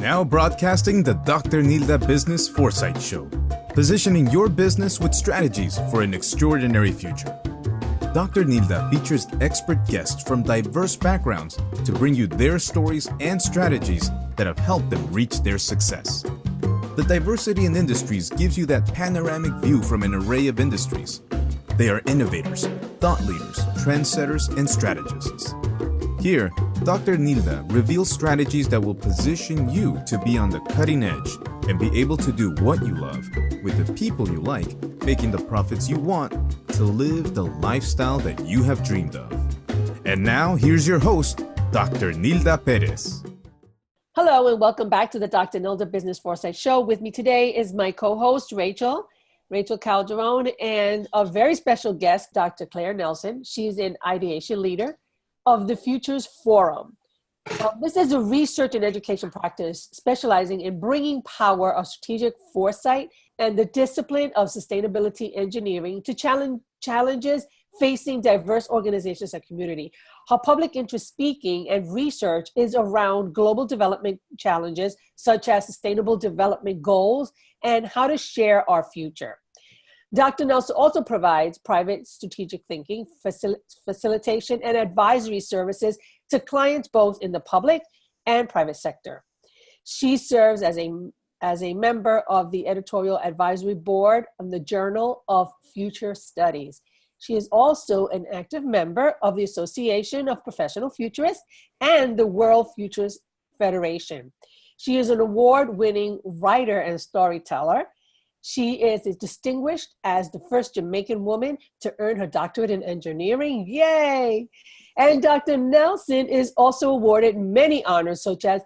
Now broadcasting the Dr. Nilda Business Foresight Show, positioning your business with strategies for an extraordinary future. Dr. Nilda features expert guests from diverse backgrounds to bring you their stories and strategies that have helped them reach their success. The diversity in industries gives you that panoramic view from an array of industries. They are innovators, thought leaders, trendsetters, and strategists. Here, Dr. Nilda reveals strategies that will position you to be on the cutting edge and be able to do what you love with the people you like, making the profits you want to live the lifestyle that you have dreamed of. And now, here's your host, Dr. Nilda Perez. Hello, and welcome back to the Dr. Nilda Business Foresight Show. With me today is my co-host, Rachel Calderon, and a very special guest, Dr. Claire Nelson. She's an ideation leader of the Futurists Forum. This is a research and education practice specializing in bringing power of strategic foresight and the discipline of sustainability engineering to challenges facing diverse organizations and community. Her public interest speaking and research is around global development challenges such as sustainable development goals and how to share our future. Dr. Nelson also provides private strategic thinking, facilitation, and advisory services to clients both in the public and private sector. She serves as a member of the Editorial Advisory Board of the Journal of Future Studies. She is also an active member of the Association of Professional Futurists and the World Futurists Federation. She is an award-winning writer and storyteller. She is distinguished as the first Jamaican woman to earn her doctorate in engineering. Yay! And Dr. Nelson is also awarded many honors, such as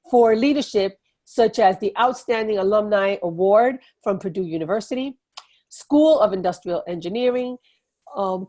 for leadership, such as the Outstanding Alumni Award from Purdue University, School of Industrial Engineering,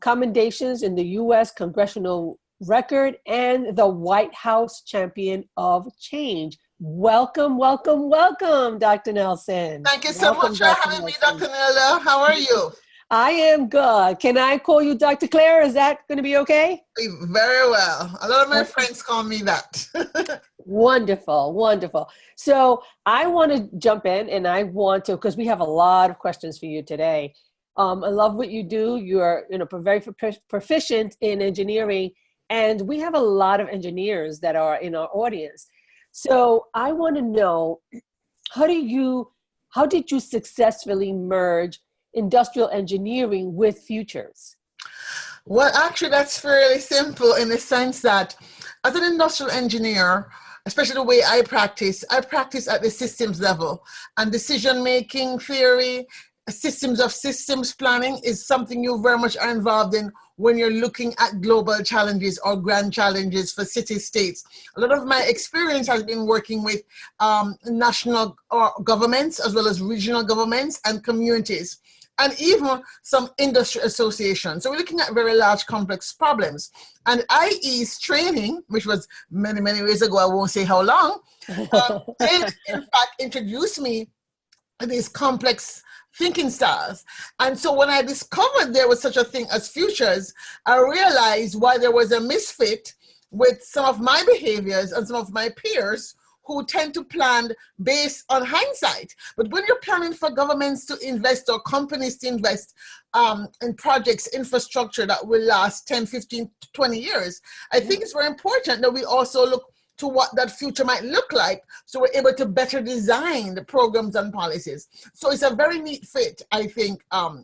commendations in the U.S. Congressional Record, and the White House Champion of Change. Welcome, welcome, welcome, Dr. Nelson. Thank you so much for having me, Dr. Nilda. How are you? I am good. Can I call you Dr. Claire? Is that going to be okay? Very well. A lot of my friends call me that. Wonderful, wonderful. So I want to jump in, and I want to, because we have a lot of questions for you today. I love what you do. You're very proficient in engineering, and we have a lot of engineers that are in our audience. So I want to know, how did you successfully merge industrial engineering with futures? Well, actually, that's fairly simple in the sense that as an industrial engineer, especially the way I practice at the systems level, and decision-making theory, systems planning is something you very much are involved in when you're looking at global challenges or grand challenges for city-states. A lot of my experience has been working with national governments as well as regional governments and communities, and even some industry associations. So we're looking at very large, complex problems. And IE's training, which was many, many years ago, I won't say how long, did in fact introduce me to these complex thinking styles. And so when I discovered there was such a thing as futures, I realized why there was a misfit with some of my behaviors and some of my peers who tend to plan based on hindsight. But when you're planning for governments to invest or companies to invest in projects, infrastructure that will last 10, 15, 20 years, I think it's very important that we also look to what that future might look like, so we're able to better design the programs and policies. So it's a very neat fit, I think,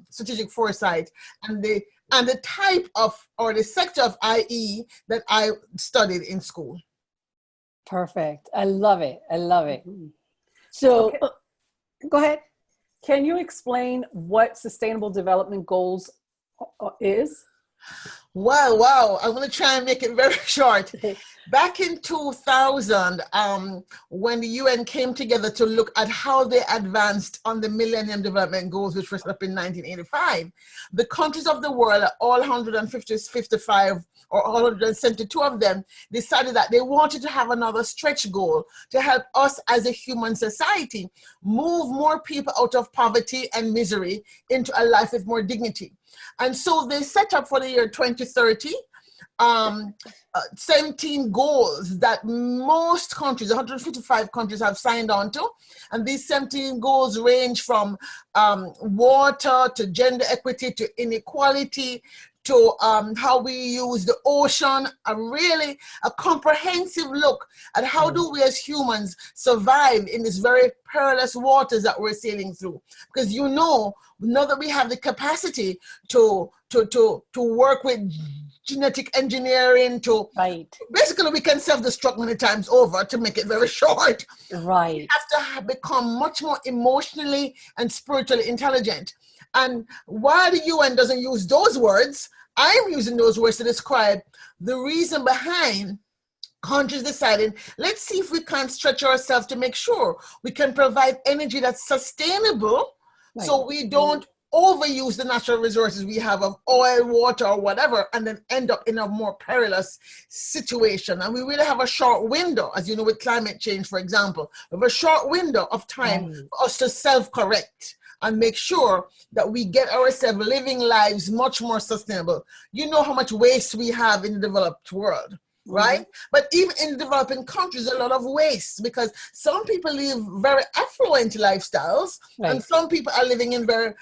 strategic foresight and the type of, or the sector of IE that I studied in school. Perfect. I love it. I love it. So okay. Go ahead. Can you explain what Sustainable Development Goals is? Wow. I'm going to try and make it very short. Back in 2000, when the UN came together to look at how they advanced on the Millennium Development Goals, which was up in 1985, the countries of the world, all 155 or 172 of them, decided that they wanted to have another stretch goal to help us as a human society move more people out of poverty and misery into a life with more dignity. And so they set up for the year 2030 um, 17 goals that most countries, 155 countries, have signed on to. And these 17 goals range from water to gender equity to inequality to how we use the ocean, a comprehensive look at how do we as humans survive in this very perilous waters that we're sailing through. Because now that we have the capacity to work with genetic engineering basically we can self-destruct many times over, to make it very short. Right. We have to become much more emotionally and spiritually intelligent. And while the UN doesn't use those words, I'm using those words to describe the reason behind countries deciding, let's see if we can stretch ourselves to make sure we can provide energy that's sustainable, so we don't overuse the natural resources we have of oil, water, or whatever, and then end up in a more perilous situation. And we really have a short window, as you know, with climate change, for example. We have a short window of time for us to self-correct and make sure that we get ourselves living lives much more sustainable. You know how much waste we have in the developed world, right? But even in developing countries, a lot of waste, because some people live very affluent lifestyles, and some people are living in very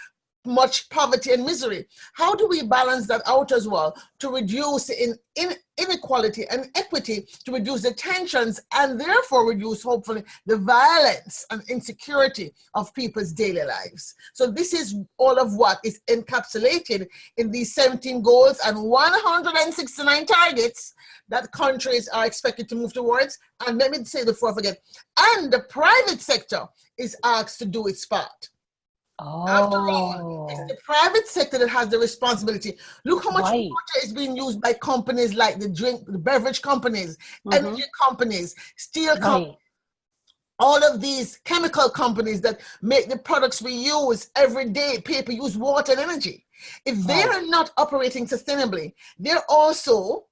much poverty and misery. How do we balance that out as well to reduce inequality and equity, to reduce the tensions and therefore reduce, hopefully, the violence and insecurity of people's daily lives? So this is all of what is encapsulated in these 17 goals and 169 targets that countries are expected to move towards. And let me say before I forget, and the private sector is asked to do its part. After all, it's the private sector that has the responsibility. Look how much water is being used by companies like the beverage companies, energy companies, steel companies, all of these chemical companies that make the products we use every day. Paper use water and energy. If they are not operating sustainably, they're also,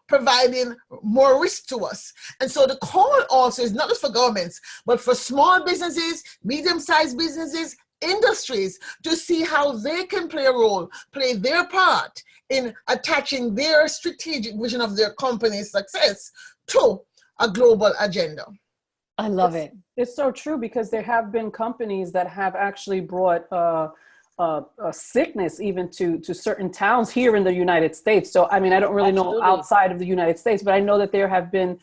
providing more risk to us. And so the call also is not just for governments, but for small businesses, medium-sized businesses, industries, to see how they can play their part in attaching their strategic vision of their company's success to a global agenda. I love it. It's so true, because there have been companies that have actually brought a sickness even to certain towns here in the United States. So, I mean, I don't really know outside of the United States, but I know that there have been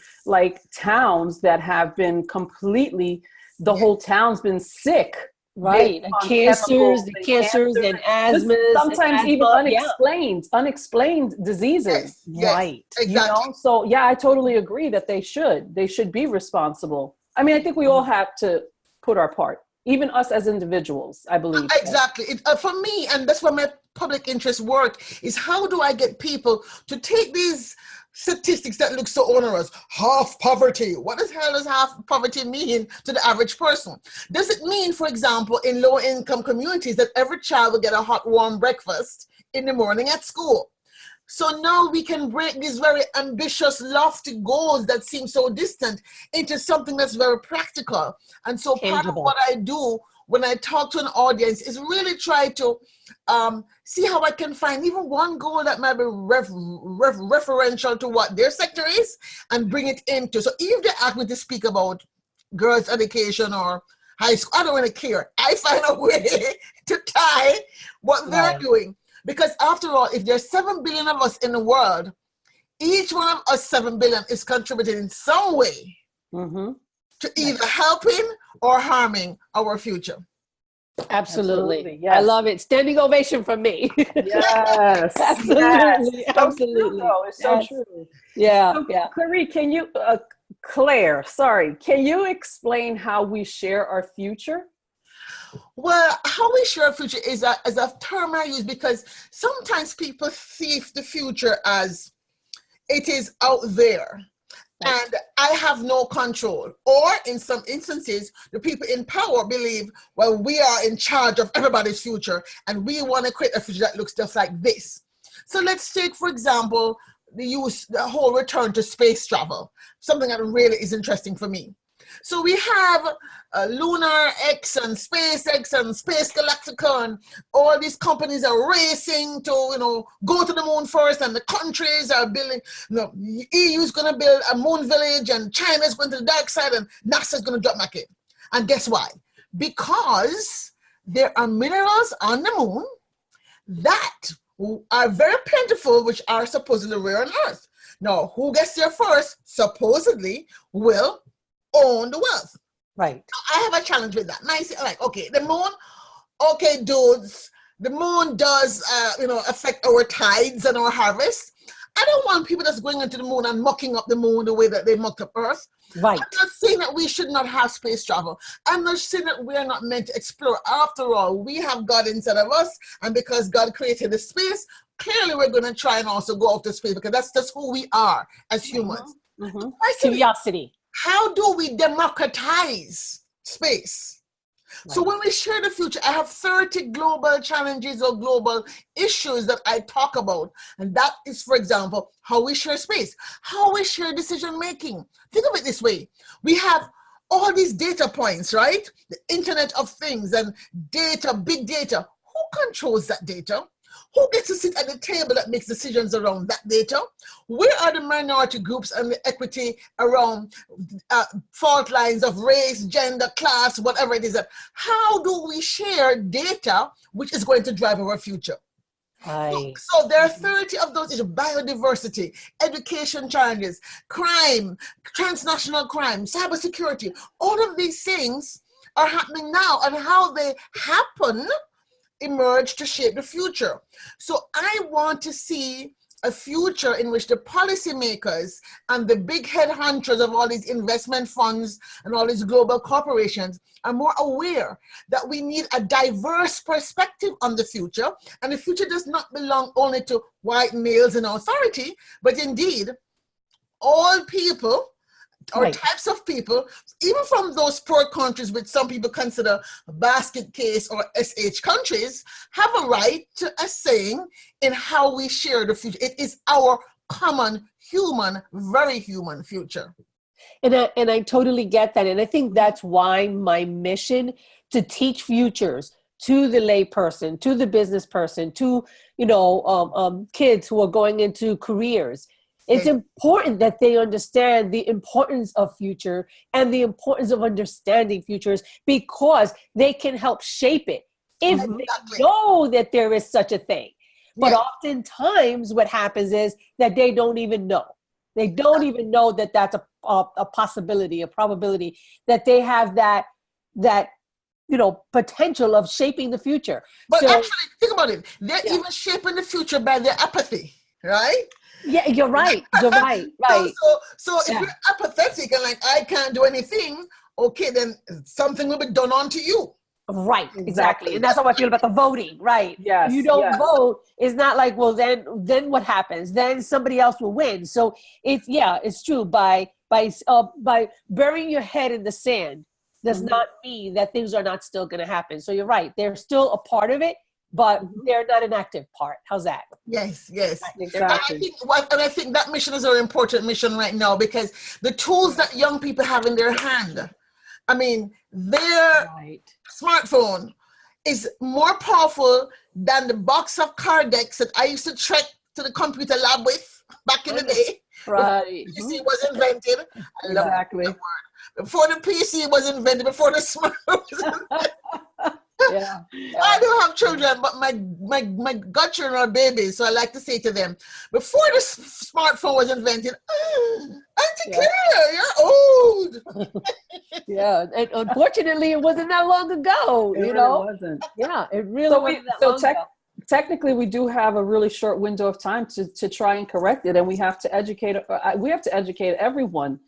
towns that have been completely, the whole town's been sick. Right, and cancers and asthma, sometimes even unexplained diseases. Right, exactly. So yeah, I totally agree that they should be responsible. I mean, I think we all have to put our part, even us as individuals, I believe. Exactly. For me, and that's why my public interest work is, how do I get people to take these statistics that look so onerous? Half poverty. What the hell does half poverty mean to the average person? Does it mean, for example, in low-income communities, that every child will get a hot, warm breakfast in the morning at school? So now we can break these very ambitious, lofty goals that seem so distant into something that's very practical. And so part of what I do when I talk to an audience is really try to see how I can find even one goal that might be referential to what their sector is, and bring it into. So if they ask me to speak about girls' education or high school, I don't really care. I find a way to tie what they're doing. Because after all, if there's 7 billion of us in the world, each one of us 7 billion is contributing in some way to either helping or harming our future. Absolutely. Yes. I love it. Standing ovation from me. Yes. Absolutely. Yes. Absolutely. So true, it's so true. Yeah. So, Claire, can you explain how we share our future? Well, how we share our future is a term I use because sometimes people see the future as it is out there. And I have no control. Or in some instances, the people in power believe, well, we are in charge of everybody's future and we want to create a future that looks just like this. So let's take, for example, the whole return to space travel, something that really is interesting for me. So we have Lunar X and SpaceX and Space Galactica, all these companies are racing to, go to the moon first, and the countries are building, EU is going to build a moon village, and China's going to the dark side, and NASA's going to drop back in. And guess why? Because there are minerals on the moon that are very plentiful, which are supposedly rare on Earth. Now, who gets there first, supposedly, will own the wealth. Right. I have a challenge with that. And I say, like, okay, the moon, okay, dudes, the moon does, affect our tides and our harvest. I don't want people that's going into the moon and mucking up the moon the way that they mucked up Earth. Right. I'm not saying that we should not have space travel. I'm not saying that we're not meant to explore. After all, we have God inside of us, and because God created the space, clearly we're going to try and also go off to space, because that's just who we are as humans. Mm-hmm. Curiosity. How do we democratize space? Right. So when we share the future, I have 30 global challenges or global issues that I talk about. And that is, for example, how we share space, how we share decision making. Think of it this way. We have all these data points, right? The Internet of Things and data, big data. Who controls that data? Who gets to sit at the table that makes decisions around that data? Where are the minority groups and the equity around fault lines of race, gender, class, whatever it is? How do we share data which is going to drive our future? So there are 30 of those issues: biodiversity, education challenges, crime, transnational crime, cybersecurity. All of these things are happening now, and how they happen emerge to shape the future. So I want to see a future in which the policymakers and the big head hunters of all these investment funds and all these global corporations are more aware that we need a diverse perspective on the future. And the future does not belong only to white males in authority, but indeed all people or types of people, even from those poor countries which some people consider basket case or SH countries, have a right to a saying in how we share the future. It is our common human, very human future. And I totally get that. And I think that's why my mission to teach futures to the lay person, to the business person, to, kids who are going into careers. It's important that they understand the importance of future and the importance of understanding futures, because they can help shape it if they know that there is such a thing. But oftentimes what happens is that they don't even know. They don't even know that that's a possibility, a probability, that they have that potential of shaping the future. But actually, think about it. They're even shaping the future by their apathy, right? Yeah, you're right. You're right. Right. So if you're apathetic and like, I can't do anything, okay, then something will be done onto you. Right. Exactly. And that's how I feel about the voting. Right. Yes. You don't vote. It's not like, well, then what happens? Then somebody else will win. So it's true. By burying your head in the sand does not mean that things are not still going to happen. So you're right. They're still a part of it, but they're not an active part. How's that? Yes. Exactly. And I think that mission is an important mission right now, because the tools that young people have in their hand, I mean, their smartphone is more powerful than the box of card decks that I used to trek to the computer lab with back in the day. Right. Before the PC was invented. I love that word. Before the PC was invented, before the smartphone was invented. I don't have children, but my godchildren are babies, so I like to say to them, before the smartphone was invented, Auntie Claire, you're old. And unfortunately, it wasn't that long ago. It wasn't. Yeah, it really wasn't that long ago. Technically, we do have a really short window of time to try and correct it, and we have to educate. We have to educate everyone.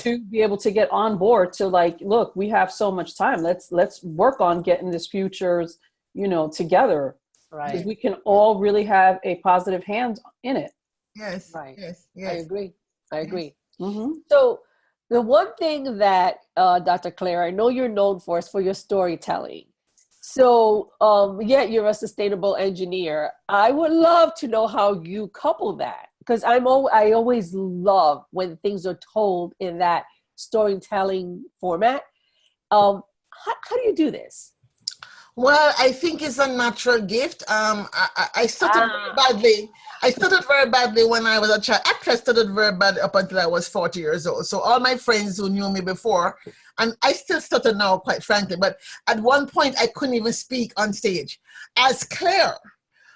To be able to get on board to like, look, we have so much time. Let's work on getting this futures, together. Right. Because we can all really have a positive hand in it. Yes. Right. Yes. I agree. Mm-hmm. So the one thing that, Dr. Claire, I know you're known for is for your storytelling. So, you're a sustainable engineer. I would love to know how you couple that. Because I always love when things are told in that storytelling format. How do you do this? Well, I think it's a natural gift. I stuttered very badly. I stuttered very badly when I was a child. Actually, I stuttered very bad up until I was 40 years old. So all my friends who knew me before, and I still stutter now, quite frankly, but at one point I couldn't even speak on stage as Claire,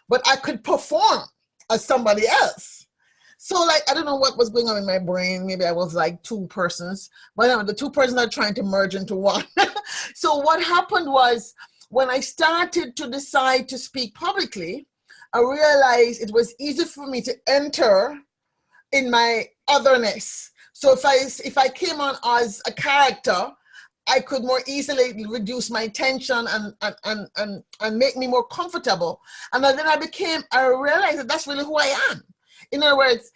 but I could perform as somebody else. So like, I don't know what was going on in my brain. Maybe I was like two persons, but no, the two persons are trying to merge into one. So what happened was, when I started to decide to speak publicly, I realized it was easy for me to enter in my otherness. So if I came on as a character, I could more easily reduce my tension and make me more comfortable. And then I realized that that's really who I am. In other words,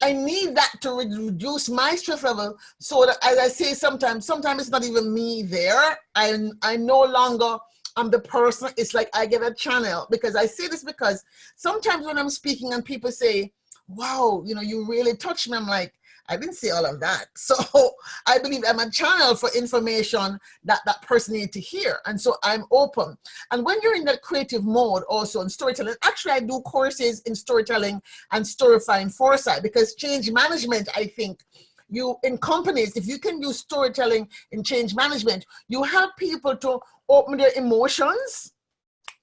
I need that to reduce my stress level, so that, as I say, sometimes it's not even me there. I no longer am the person. It's like I get a channel, because I say this because sometimes when I'm speaking and people say, wow, you really touched me, I'm like, I didn't say all of that. So I believe I'm a channel for information that person needs to hear. And so I'm open. And when you're in that creative mode also in storytelling, actually I do courses in storytelling and storifying foresight, because change management, I think, in companies, if you can use storytelling in change management, you help people to open their emotions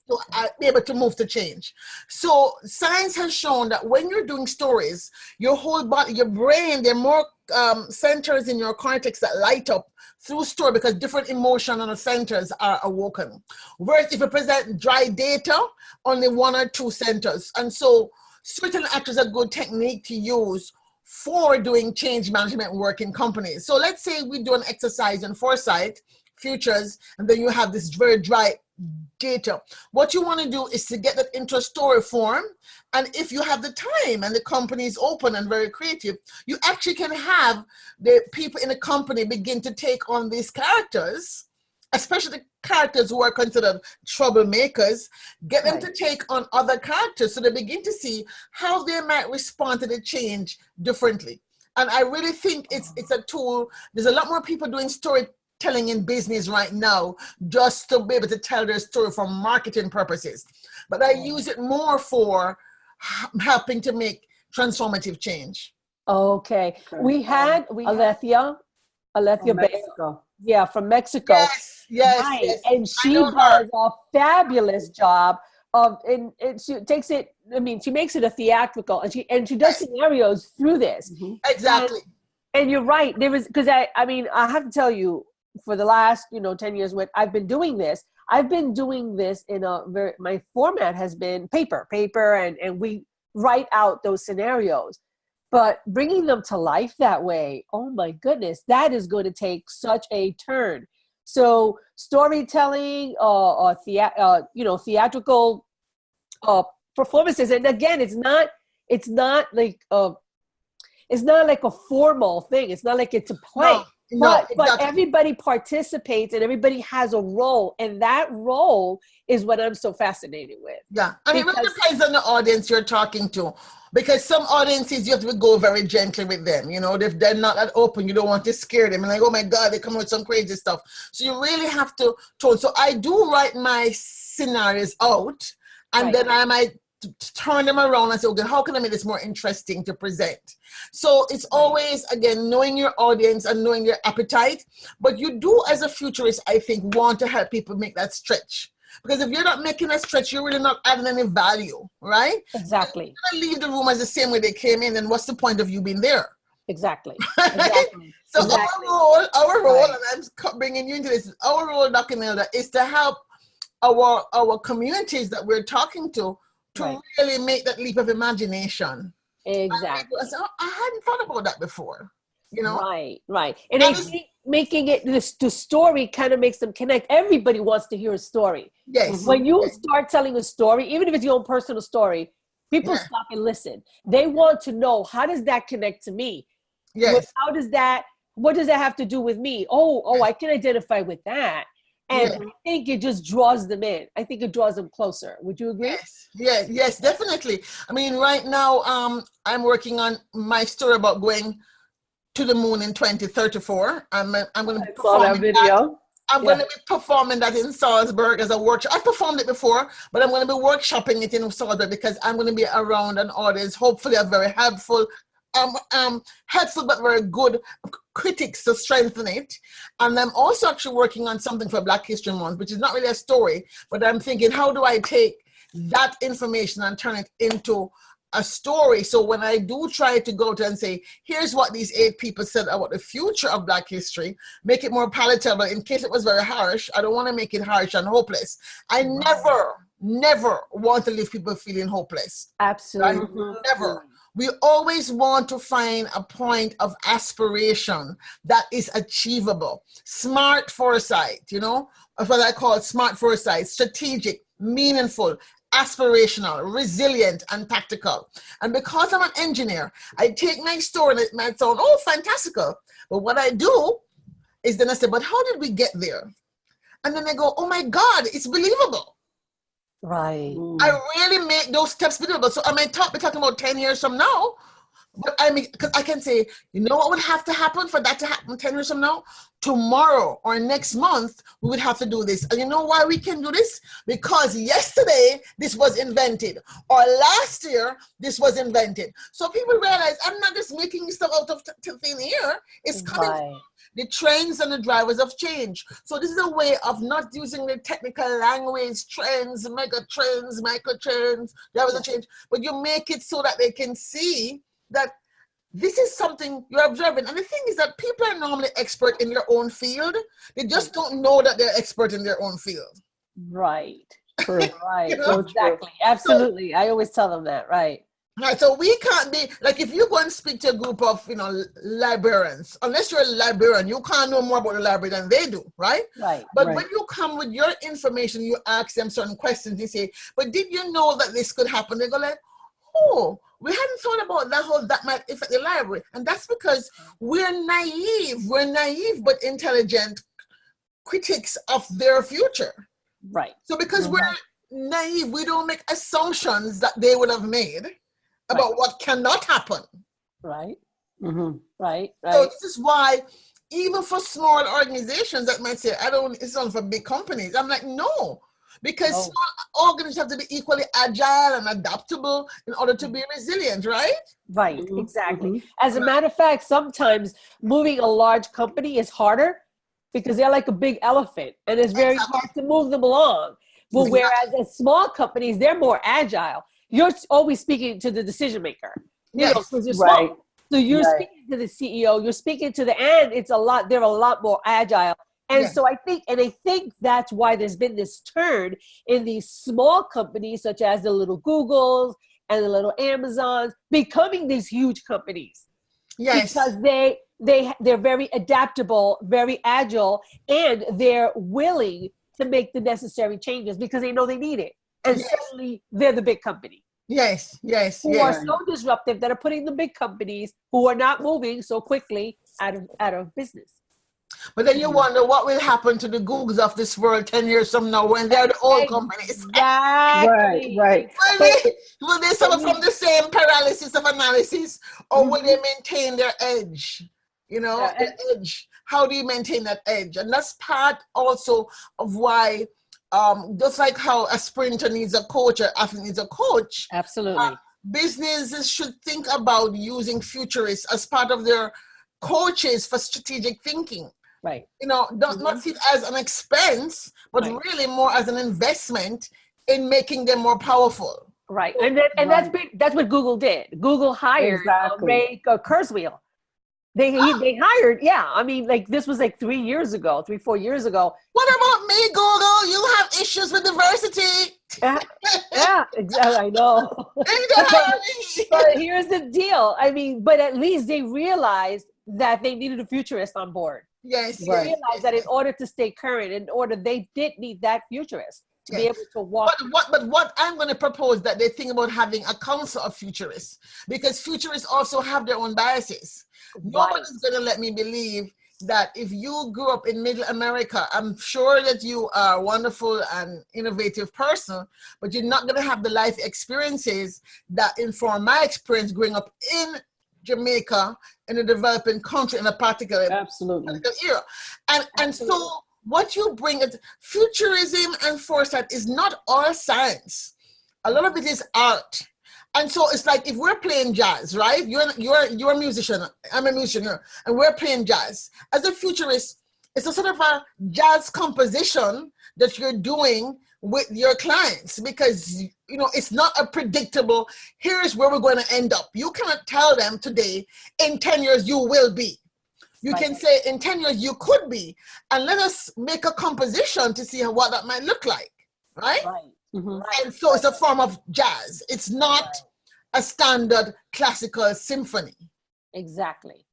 to be able to move to change. So science has shown that when you're doing stories, your whole body, your brain, there are more centers in your cortex that light up through story, because different emotional centers are awoken. Whereas if you present dry data, only one or two centers. And so storytelling actually is a good technique to use for doing change management work in companies. So let's say we do an exercise in Foresight, Futures, and then you have this very dry data. What you want to do is to get that into a story form, and if you have the time and the company is open and very creative, you actually can have the people in the company begin to take on these characters, especially the characters who are considered troublemakers, get them to take on other characters, so they begin to see how they might respond to the change differently. And I really think it's a tool. There's a lot more people doing storytelling in business right now, just to be able to tell their story for marketing purposes. But I use it more for helping to make transformative change. Okay. We had Alethea Mexico. Yeah, from Mexico. Yes, right. yes. And she does a fabulous job of, and she takes it, she makes it a theatrical, and she does scenarios through this. Mm-hmm. Exactly. And you're right. There was, because I have to tell you, for the last 10 years when I've been doing this in my format has been paper, and we write out those scenarios. But bringing them to life that way, oh my goodness, that is going to take such a turn. So storytelling, theatrical performances, and again, it's not like a formal thing. It's not like it's a play. No, but everybody participates and everybody has a role, and that role is what I'm so fascinated with. Yeah, and it really depends on the audience you're talking to, because some audiences you have to go very gently with them. If they're not that open, you don't want to scare them and like, oh my God, they come with some crazy stuff. So you really have to tone. So I do write my scenarios out, and then I might turn them around and say, okay, how can I make this more interesting to present? So it's always, again, knowing your audience and knowing your appetite. But you do, as a futurist, I think, want to help people make that stretch. Because if you're not making a stretch, you're really not adding any value, right? Exactly. If you're going to leave the room as the same way they came in, then what's the point of you being there? Exactly. So our role, and I'm bringing you into this, our role, Dr. Nilda, is to help our communities that we're talking to really make that leap of imagination. Exactly. I hadn't thought about that before, Right. And I think making it, the story kind of makes them connect. Everybody wants to hear a story. Yes. When you start telling a story, even if it's your own personal story, people stop and listen. They want to know, how does that connect to me? Yes. What does that have to do with me? Oh, I can identify with that. And I think it just draws them in. I think it draws them closer. Would you agree? Yes, definitely. Right now, I'm working on my story about going to the moon in 2034. I'm going to be saw that performing video. I'm going to be performing that in Salzburg as a workshop. I've performed it before, but I'm going to be workshopping it in Salzburg because I'm going to be around an audience, hopefully a very helpful but very good critics to strengthen it. And I'm also actually working on something for Black History Month, which is not really a story, but I'm thinking, how do I take that information and turn it into a story? So when I do try to go to and say, here's what these 8 people said about the future of Black history, make it more palatable in case it was very harsh. I don't want to make it harsh and hopeless. I never want to leave people feeling hopeless. Absolutely. Never. We always want to find a point of aspiration that is achievable. Smart foresight, that's what I call smart foresight, strategic, meaningful, aspirational, resilient, and tactical. And because I'm an engineer, I take my story and it might sound, fantastical. But what I do is then I say, but how did we get there? And then I go, oh my God, it's believable. Right. I really make those steps believable. So I may be talking about 10 years from now, but because I can say, you know what would have to happen for that to happen 10 years from now? Tomorrow or next month, we would have to do this. And you know why we can do this? Because yesterday, this was invented. Or last year, this was invented. So people realize, I'm not just making stuff out of thin air. It's coming from the trends and the drivers of change. So this is a way of not using the technical language, trends, mega trends, micro trends, drivers of change, but you make it so that they can see that this is something you're observing. And the thing is that people are normally expert in their own field. They just don't know that they're expert in their own field. Right. Right. Exactly. Absolutely. I always tell them that. Right. Right, so we can't be, like if you go and speak to a group of, librarians, unless you're a librarian, you can't know more about the library than they do, right? Right. But when you come with your information, you ask them certain questions, they say, but did you know that this could happen? They go like, oh, we hadn't thought about that, how that might affect the library. And that's because we're naive but intelligent critics of their future. Right. So because we're naive, we don't make assumptions that they would have made about what cannot happen. Right. Mm-hmm. Right. So this is why even for small organizations that might say, it's only for big companies. I'm like, no, because small organizations have to be equally agile and adaptable in order to be resilient, right? Right, exactly. As a matter of fact, sometimes moving a large company is harder because they're like a big elephant and it's very hard to move them along. But whereas as small companies, they're more agile. You're always speaking to the decision maker, because you're small. So you're speaking to the CEO, you're speaking to and they're a lot more agile. And so I think that's why there's been this turn in these small companies, such as the little Googles and the little Amazons, becoming these huge companies. Yes. Because they're very adaptable, very agile, and they're willing to make the necessary changes because they know they need it. And suddenly they're the big company. Yes. Who are so disruptive that are putting the big companies who are not moving so quickly out of business. But then you wonder what will happen to the Googles of this world 10 years from now when they're the old companies. Exactly. Right. Will they suffer from the same paralysis of analysis, or will they maintain their edge? The edge. How do you maintain that edge? And that's part also of why, just like how a sprinter needs a coach, or athlete needs a coach. Absolutely. Businesses should think about using futurists as part of their coaches for strategic thinking. Right. Not see it as an expense, but really more as an investment in making them more powerful. Right. And that's what Google did. Google hired Ray Kurzweil. They hired, this was like 4 years ago. What about me, Google? You have issues with diversity. Yeah, exactly. I know. But here's the deal. But at least they realized that they needed a futurist on board. Yes. They realized that in order to stay current, they did need that futurist to be able to walk. But what I'm going to propose that they think about having a council of futurists, because futurists also have their own biases. Nobody's going to let me believe that if you grew up in middle America, I'm sure that you are a wonderful and innovative person, but you're not going to have the life experiences that inform my experience growing up in Jamaica in a developing country in a particular era. And so what you bring is futurism and foresight is not all science. A lot of it is art. And so it's like if we're playing jazz, right? You're a musician, I'm a musician, and we're playing jazz. As a futurist, it's a sort of a jazz composition that you're doing with your clients, because it's not a predictable, here's where we're going to end up. You cannot tell them today, in 10 years you will be. You can say in 10 years you could be, and let us make a composition to see what that might look like, right? Mm-hmm. And so it's a form of jazz. It's not a standard classical symphony. Exactly.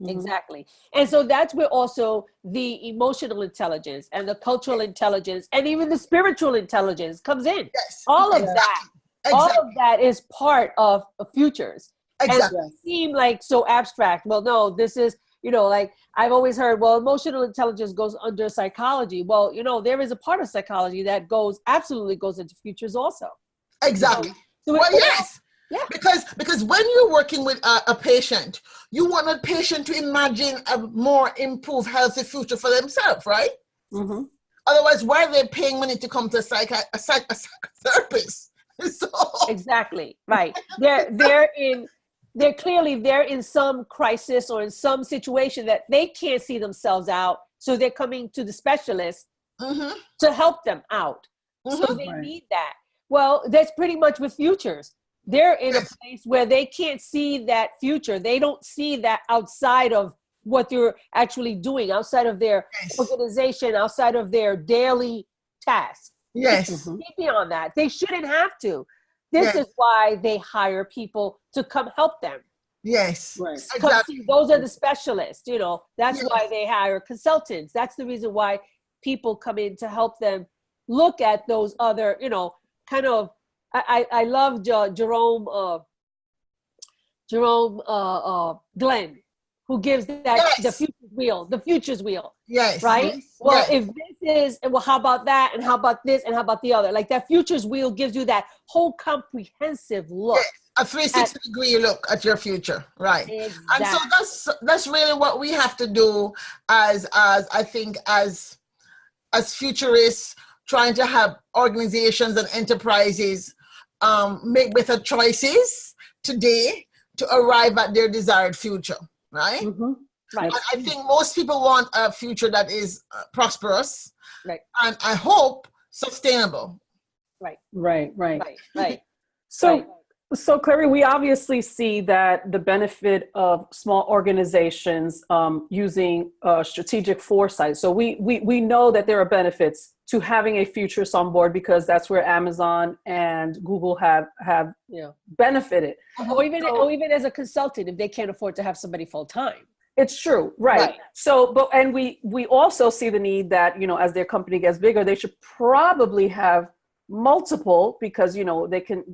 And so that's where also the emotional intelligence and the cultural intelligence and even the spiritual intelligence comes in. Yes. All of that is part of futures. Exactly. And it seem like so abstract. Well, no, this is, like I've always heard, well, emotional intelligence goes under psychology. Well, there is a part of psychology that absolutely goes into futures also. Exactly. Yes. Yeah. Because when you're working with a patient, you want a patient to imagine a more improved, healthy future for themselves, right? Mm-hmm. Otherwise, why are they paying money to come to a psychotherapist? So. Exactly. Right. They're in some crisis or in some situation that they can't see themselves out. So they're coming to the specialist to help them out. So they need that. Well, that's pretty much with futures. They're in a place where they can't see that future. They don't see that outside of what they're actually doing, outside of their organization, outside of their daily tasks. Yes. Beyond that, they shouldn't have to. This is why they hire people to come help them. Yes. Right. Exactly. Those are the specialists, that's why they hire consultants. That's the reason why people come in to help them look at those other, kind of, I love Jerome Glenn, who gives that the futures wheel. Yes. Right. Well, if this is, well, how about that? And how about this? And how about the other? Like that futures wheel gives you that whole comprehensive look. Yes. A 360-degree look at your future, right? Exactly. And so that's really what we have to do as I think as futurists, trying to have organizations and enterprises make better choices today to arrive at their desired future, right? Mm-hmm. Right. I think most people want a future that is prosperous, right, and I hope sustainable. Right. So Clary, we obviously see that the benefit of small organizations using strategic foresight. So we know that there are benefits to having a futurist on board, because that's where Amazon and Google have benefited. Or even as a consultant, if they can't afford to have somebody full time. It's true, right? So, and we also see the need that as their company gets bigger, they should probably have multiple, because they can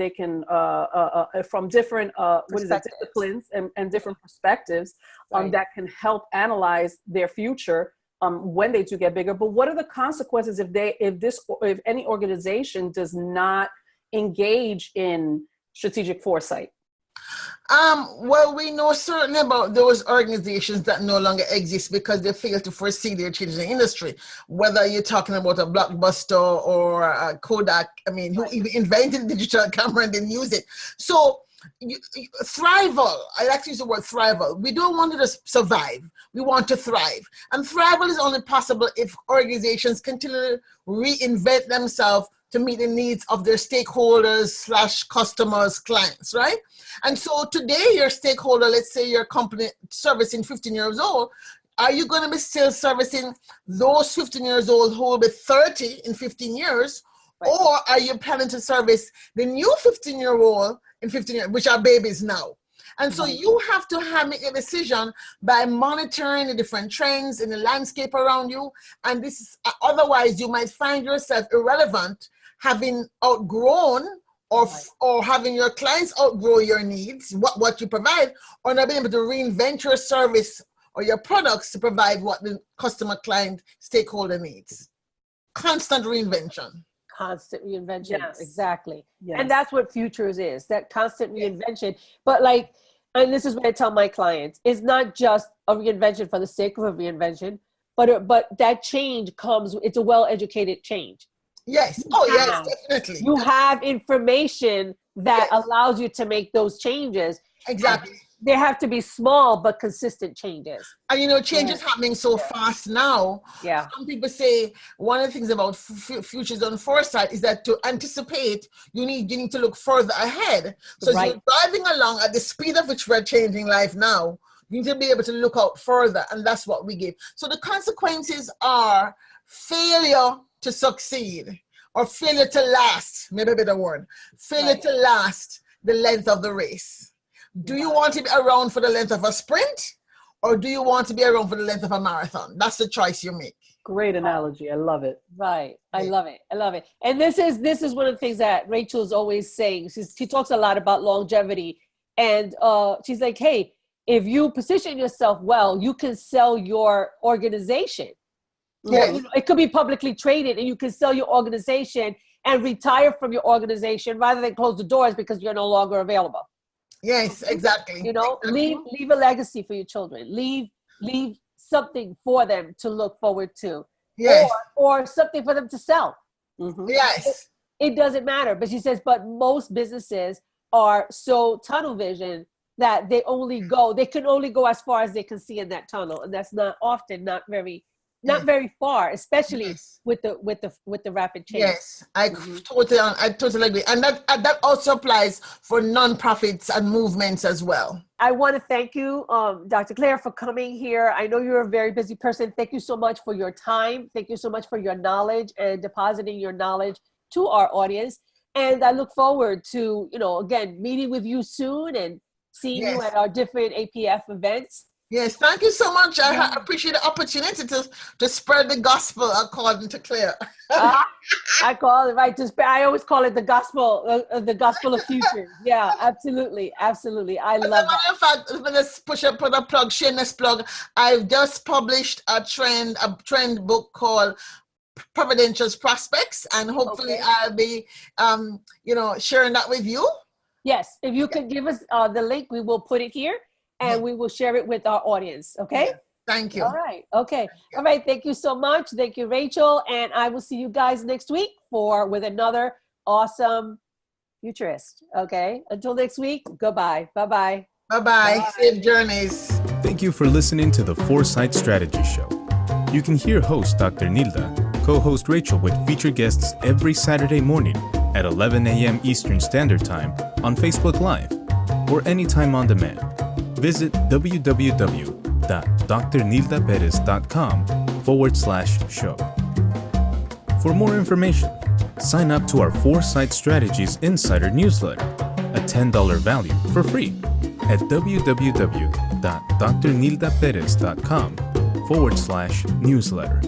from different disciplines and different perspectives that can help analyze their future when they do get bigger. But what are the consequences if any organization does not engage in strategic foresight? Well, we know certainly about those organizations that no longer exist because they fail to foresee their changes in the industry. Whether you're talking about a Blockbuster or a Kodak, who even invented the digital camera and didn't use it. So, thrival, I like to use the word thrival. We don't want to just survive. We want to thrive. And thrival is only possible if organizations continue to reinvent themselves to meet the needs of their stakeholders / customers, clients, right? And so today your stakeholder, let's say your company servicing 15 years old, are you going to be still servicing those 15 years old who will be 30 in 15 years? Right. Or are you planning to service the new 15-year-old in 15 years, which are babies now? And so you have to make a decision by monitoring the different trends in the landscape around you. And this is, otherwise you might find yourself irrelevant, having outgrown or having your clients outgrow your needs, what you provide, or not being able to reinvent your service or your products to provide what the customer, client, stakeholder needs. Constant reinvention. Yes. Exactly. Yes. And that's what futures is, that constant reinvention. But like, and this is what I tell my clients, it's not just a reinvention for the sake of a reinvention, but that change comes, it's a well-educated change. Yes. Oh, yes, definitely. You have information that allows you to make those changes. Exactly. They have to be small but consistent changes. And you know, change is happening so fast now. Yeah. Some people say one of the things about Futures on Foresight is that to anticipate, you need to look further ahead. So as you're driving along at the speed of which we're changing life now, you need to be able to look out further, and that's what we give. So the consequences are failure to succeed, or failure to last, maybe a better word, failure to last the length of the race. Do you want to be around for the length of a sprint, or do you want to be around for the length of a marathon? That's the choice you make. Great analogy. I love it. Right. I love it. I love it. And this is one of the things that Rachel's always saying. She talks a lot about longevity, and she's like, hey, if you position yourself well, you can sell your organization. Yes. You know, it could be publicly traded, and you can sell your organization and retire from your organization rather than close the doors because you're no longer available. Yes, exactly. You know, leave a legacy for your children. Leave something for them to look forward to. Yes. Or something for them to sell. Mm-hmm. Yes. It doesn't matter. But she says, but most businesses are so tunnel vision that they can only go as far as they can see in that tunnel. And that's not very far, especially with the rapid change. Yes, I totally agree, and that also applies for nonprofits and movements as well. I want to thank you, Dr. Claire, for coming here. I know you're a very busy person. Thank you so much for your time. Thank you so much for your knowledge and depositing your knowledge to our audience. And I look forward to, again, meeting with you soon and seeing you at our different APF events. Yes, thank you so much. I appreciate the opportunity to spread the gospel according to Claire. I call it I always call it the gospel of future. Yeah, absolutely. I love that. As a matter of fact, let's put a plug, shameless plug. I've just published a trend book called Providential's Prospects, and hopefully I'll be, sharing that with you. Yes, if you could give us the link, we will put it here. And we will share it with our audience, okay? Yeah. Thank you. All right, okay. All right, thank you so much. Thank you, Rachel. And I will see you guys next week with another awesome futurist, okay? Until next week, goodbye. Bye-bye. Bye-bye. Safe journeys. Thank you for listening to the Foresight Strategy Show. You can hear host Dr. Nilda, co-host Rachel with featured guests every Saturday morning at 11 a.m. Eastern Standard Time on Facebook Live or anytime on demand. Visit www.drnildaperez.com/show. For more information, sign up to our Foresight Strategies Insider newsletter, a $10 value for free at www.drnildaperez.com/newsletter.